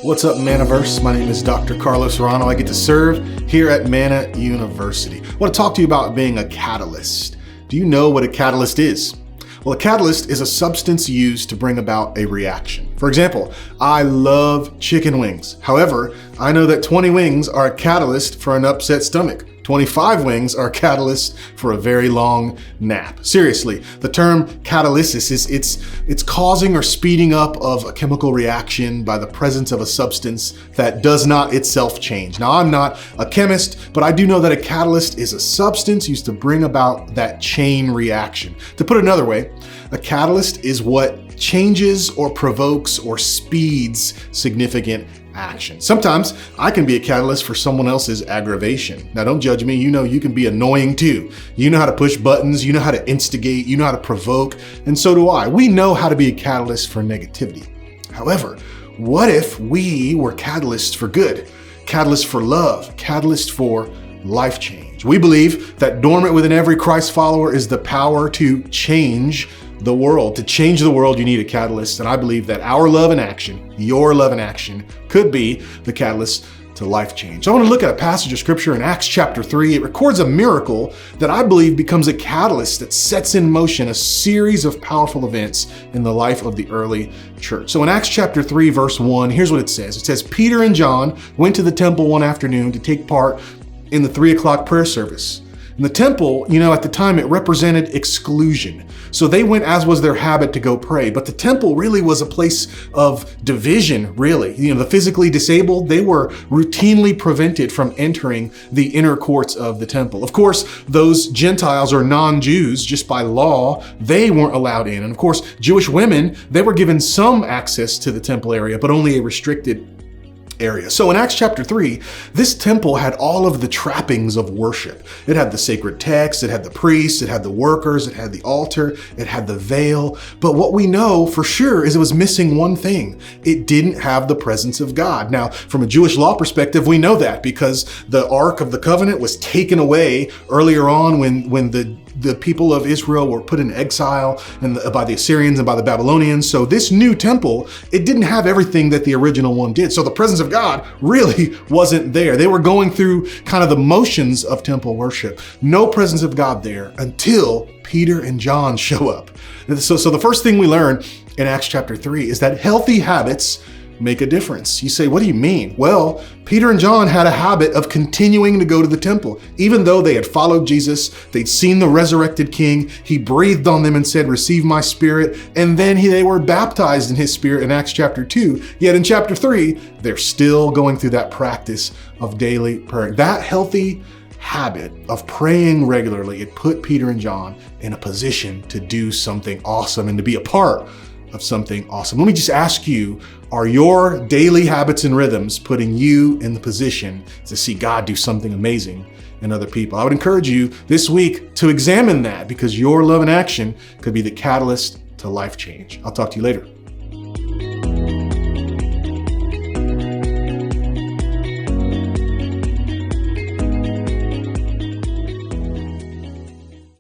What's up, Manaverse? My name is Dr. Carlo Serrano. I get to serve here at Mana University. I want to talk to you about being a catalyst. Do you know what a catalyst is? Well, a catalyst is a substance used to bring about a reaction. For example, I love chicken wings. However, I know that 20 wings are a catalyst for an upset stomach. 25 wings are a catalyst for a very long nap. Seriously, the term catalysis is it's causing or speeding up of a chemical reaction by the presence of a substance that does not itself change. Now, I'm not a chemist, but I do know that a catalyst is a substance used to bring about that chain reaction. To put it another way, a catalyst is what changes or provokes or speeds significant action. Sometimes I can be a catalyst for someone else's aggravation. Now, don't judge me. You know you can be annoying too. You know how to push buttons. You know how to instigate. You know how to provoke. And so do I. We know how to be a catalyst for negativity. However, what if we were catalysts for good? Catalysts for love. Catalysts for life change. We believe that dormant within every Christ follower is the power to change the world. To change the world, you need a catalyst. And I believe that our love in action, your love in action, could be the catalyst to life change. I want to look at a passage of scripture in Acts chapter 3. It records a miracle that I believe becomes a catalyst that sets in motion a series of powerful events in the life of the early church. So in Acts chapter 3, verse 1, here's what it says. It says, Peter and John went to the temple one afternoon to take part in the 3 o'clock prayer service. And the temple, at the time it represented exclusion. So they went as was their habit to go pray. But the temple really was a place of division, really. The physically disabled, they were routinely prevented from entering the inner courts of the temple. Of course, those Gentiles or non-Jews, just by law, they weren't allowed in. And of course, Jewish women, they were given some access to the temple area, but only a restricted area. So in Acts chapter 3, this temple had all of the trappings of worship. It had the sacred text, it had the priests, it had the workers, it had the altar, it had the veil. But what we know for sure is it was missing one thing. It didn't have the presence of God. Now, from a Jewish law perspective, we know that because the Ark of the Covenant was taken away earlier on when the people of Israel were put in exile by the Assyrians and by the Babylonians. So this new temple, it didn't have everything that the original one did. So the presence of God really wasn't there. They were going through kind of the motions of temple worship. No presence of God there until Peter and John show up. So the first thing we learn in Acts chapter 3 is that healthy habits make a difference. You say, what do you mean? Well, Peter and John had a habit of continuing to go to the temple. Even though they had followed Jesus, they'd seen the resurrected King, he breathed on them and said, receive my spirit. And then they were baptized in his spirit in Acts chapter 2. Yet in chapter 3, they're still going through that practice of daily prayer. That healthy habit of praying regularly, it put Peter and John in a position to do something awesome and to be a part of something awesome. Let me just ask you, are your daily habits and rhythms putting you in the position to see God do something amazing in other people? I would encourage you this week to examine that because your love and action could be the catalyst to life change. I'll talk to you later.